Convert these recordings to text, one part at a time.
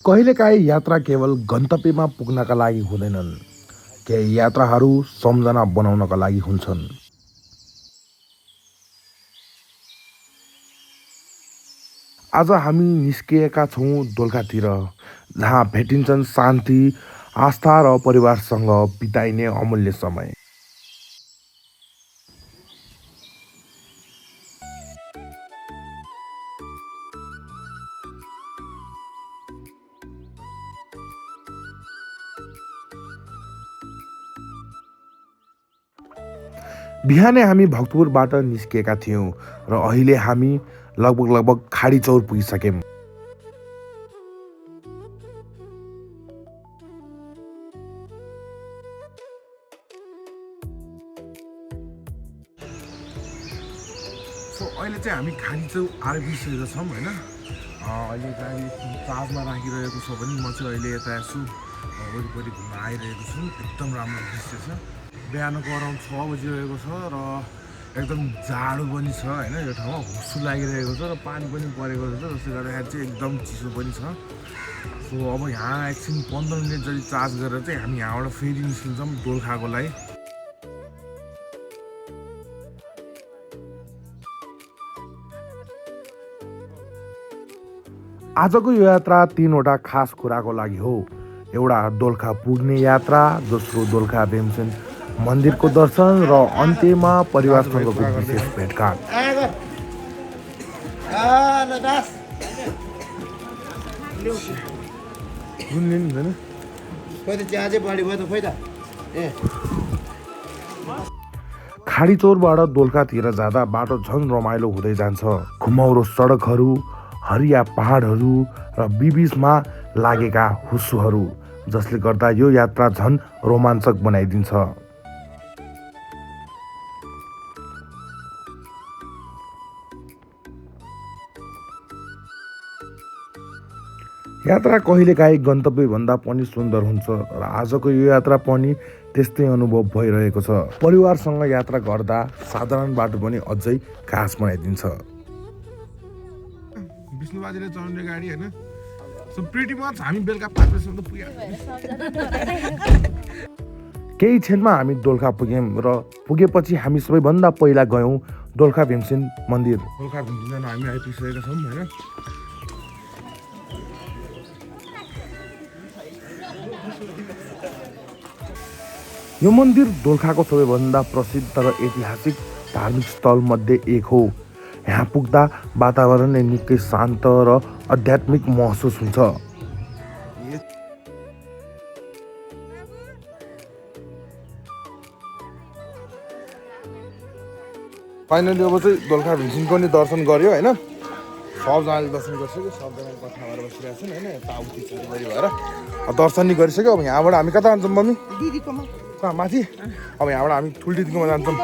कहिलेकाहीँ यात्रा केवल गन्तव्यमा पुग्नका लागि हुँदैनन्, केही यात्राहरू सम्झना बनाउनका लागि हुन्छन्। आज हामी निस्किएका छौँ दोलखातिर, जहाँ भेटिन्छन् शान्ति, आस्था र परिवारसँग बिताइने अमूल्य समय। बिहानै हामी भक्तपुरबाट निस्किएका थियौँ र अहिले हामी लगभग खाडी चौर पुगिसक्यौँ। अहिले चाहिँ हामी खाडी चौर आइपुगिसकेका छौँ होइन। अहिले चाहिँ चार्जमा राखिरहेको छ भने म चाहिँ अहिले यता यसो वरिपरि घुम्न आइरहेको छु। एकदम राम्रो दृश्य छ। बिहानको अराउन्ड 6 बजिरहेको छ र एकदम जाडो पनि छ होइन। यो ठाउँमा हुस्सु लागिरहेको छ र पानी पनि परेको छ, जसले गर्दाखेरि चाहिँ एकदम चिसो पनि छ। सो अब यहाँ एकछिन 15 मिनट जति चार्ज गरेर चाहिँ हामी यहाँबाट फेरि निस्किन्छौँ दोलखाको लागि। आजको यो यात्रा 3वटा खास कुराको लागि हो। एउटा दोलखा पुग्ने यात्रा, दोस्रो दोलखा भीमसेन मन्दिरको दर्शन र अन्त्यमा परिवारसँगको विशेष भेटघाट। खाडी चौरबाट दोलखातिर जाँदा बाटो झन् रमाइलो हुँदै जान्छ। घुमाउरो सडकहरू, हरिया पहाडहरू र बीचमा लागेका हुस्सुहरू, जसले गर्दा यो यात्रा झन् रोमाञ्चक बनाइदिन्छ। यात्रा कहिलेकाहीँ गन्तव्यभन्दा पनि सुन्दर हुन्छ र आजको यो यात्रा पनि त्यस्तै अनुभव भइरहेको छ। परिवारसँग यात्रा गर्दा साधारण बाटो पनि अझै खास बनाइदिन्छ। विष्णुबाजीले चलाउने गाडी होइन। सो प्रिटी मच हामी बेलुका 5 बजीसम्म त पुगिहाल्छौँ। केही क्षणमा हामी दोलखा पुग्यौँ र पुगेपछि हामी सबैभन्दा पहिला गयौँ दोलखा भीमसेन मन्दिर। दोलखा भीमसेन हामी आइपुगिसकेका छौँ होइन। यो मन्दिर दोलखाको सबैभन्दा प्रसिद्ध र ऐतिहासिक धार्मिक स्थल मध्ये एक हो। यहाँ पुग्दा वातावरण नै निकै शान्त र आध्यात्मिक महसुस हुन्छ। फाइनली अब चाहिँ दोलखा भीमसेनको नि दर्शन गर्यो होइन। सबजनाले दर्शन गरिसक्यो, सबजना कथा भएर बसिरहेको छन् होइन। यताउति चारैबारी भएर दर्शन नि गरिसक्यो। अब यहाँबाट हामी कता जान्छौँ मम्मी? दिदीकोमा। कहाँ माथि? अब यहाँबाट हामी ठुल दिदीकोमा जान्छौँ।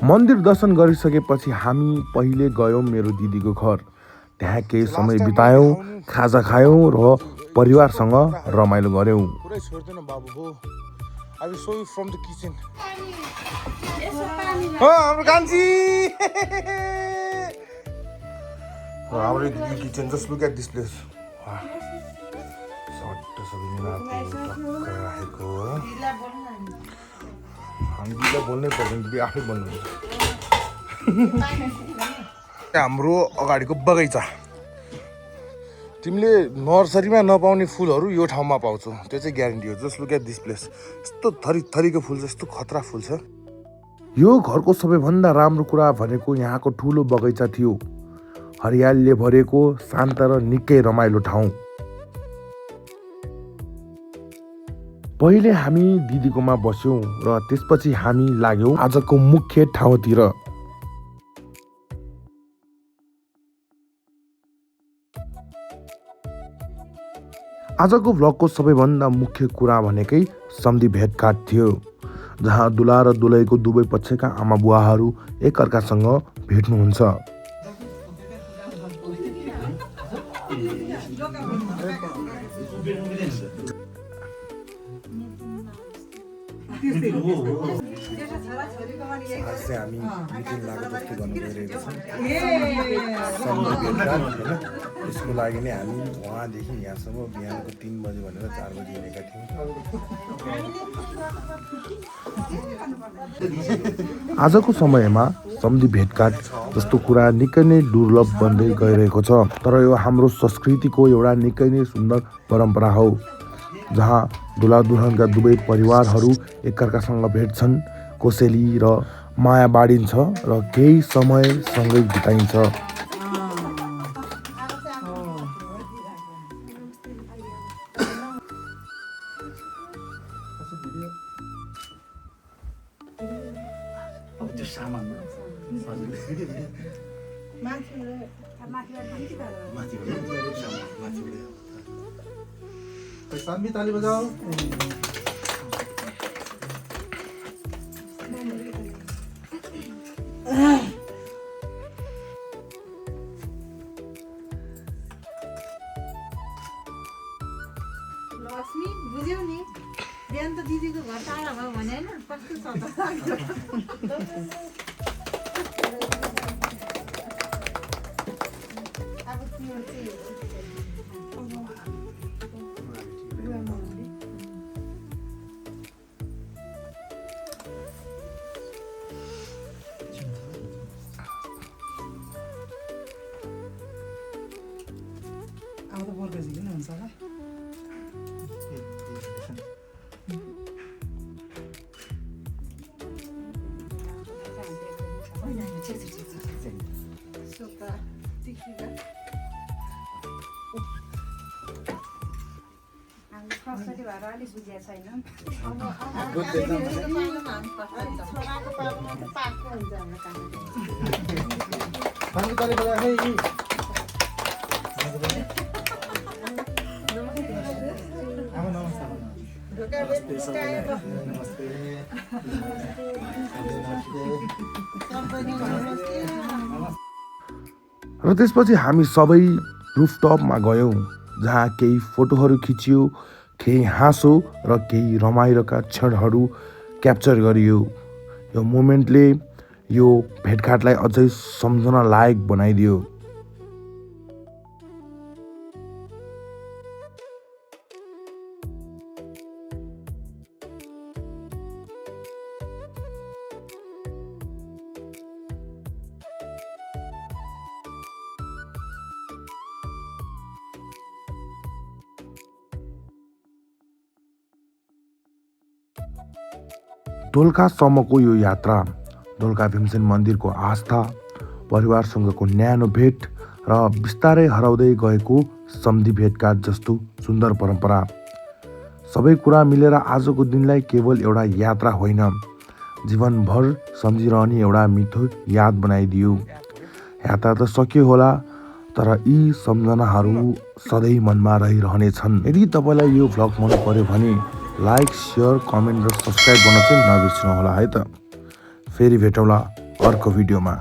मन्दिर दर्शन गरिसकेपछि हामी पहिले गयौँ मेरो दिदीको घर। त्यहाँ केही समय बितायौँ, खाजा खायौँ र परिवारसँग रमाइलो गऱ्यौँ। पुरै छोड्दैन बाबु हो। I will show you from the kitchen. हाम्रो कान्छी हाम्रो दिदी kitchen. Just look at this place. सट्ट सबै राखेको। हामीलाई बोल्नै पर्दैन, दिदी आफै बोल्नुहुन्छ। हाम्रो अगाडिको बगैँचा। तिमीले नर्सरीमा नपाउने फुलहरू यो ठाउँमा पाउँछौ, त्यो चाहिँ ग्यारेन्टी हो। Just look at this place. यस्तो थरी थरीको फुल छ, यस्तो खतरा फुल छ। यो घरको सबैभन्दा राम्रो कुरा भनेको यहाँको ठुलो बगैँचा थियो। हरियालीले भरेको, शान्त र निकै रमाइलो ठाउँ। पहिले हामी दिदीकोमा बस्यौँ र त्यसपछि हामी लाग्यौँ आजको मुख्य ठाउँतिर। आजको भ्लगको सबैभन्दा मुख्य कुरा भनेकै सम्धी भेटघाट थियो, जहाँ दुला र दुलहीको दुवै पक्षका आमा बुवाहरू एकअर्कासँग भेट्नुहुन्छ। आज चाहिँ हामी मिटिङ लागेको जस्तो गर्नु गइरहेको छौँ सम्झी भेटघाट होइन यसको लागि नै हामी उहाँदेखि यहाँसम्म बिहानको 3 बजे भनेर 4 बजी हिँडेका थियौँ। आजको समयमा सम्झी भेटघाट जस्तो कुरा निकै नै दुर्लभ बन्दै गइरहेको छ। तर यो हाम्रो संस्कृतिको एउटा निकै नै सुन्दर परम्परा हो जहाँ दुल्हा दुल्हनका दुवै परिवारहरू एकअर्कासँग भेट्छन्, कोसेली र माया बाँडिन्छ र केही समय सँगै बिताइन्छ। सानवी ताली बजाओ। लक्ष्मी बुझ्यौ नि बिहान त दिदीको घर टाढा भयो भने होइन कस्तो छ त अब त्यो चाहिँ अब त बोर्का झिकिनु हुन्छ होला। सोफा टिकीका हामी कसरी भएर अलिक बुझेको छैनौँ छोराको पालोमा त पाएको हुन्छ हाम्रो काम सानवी ताली बजाओ है। र त्यसपछि हामी सबै रुफटपमा गयौँ जहाँ केही फोटोहरू खिचियो, केही हाँसो र केही रमाइलोका क्षणहरू क्याप्चर गरियो। यो मोमेन्टले यो भेटघाटलाई अझै सम्झन लायक बनाइदियो। दोलखासम्मको यो यात्रा दोलखा भीमसेन मन्दिरको आस्था, परिवारसँगको न्यानो भेट र बिस्तारै हराउँदै गएको सम्झी भेटघाट जस्तो सुन्दर परम्परा सबै कुरा मिलेर आजको दिनलाई केवल एउटा यात्रा होइन, जीवनभर सम्झिरहने एउटा मिठो याद बनाइदियो। यात्रा त सकियो होला, तर यी सम्झनाहरू सधैँ मनमा रहिरहनेछन्। यदि तपाईँलाई यो भ्लग मन पर्यो भने लाइक, सेयर, कमेन्ट र सब्सक्राइब गर्न चाहिँ नबिर्सिनु होला है त। फेरि भेटौँला अर्को भिडियोमा।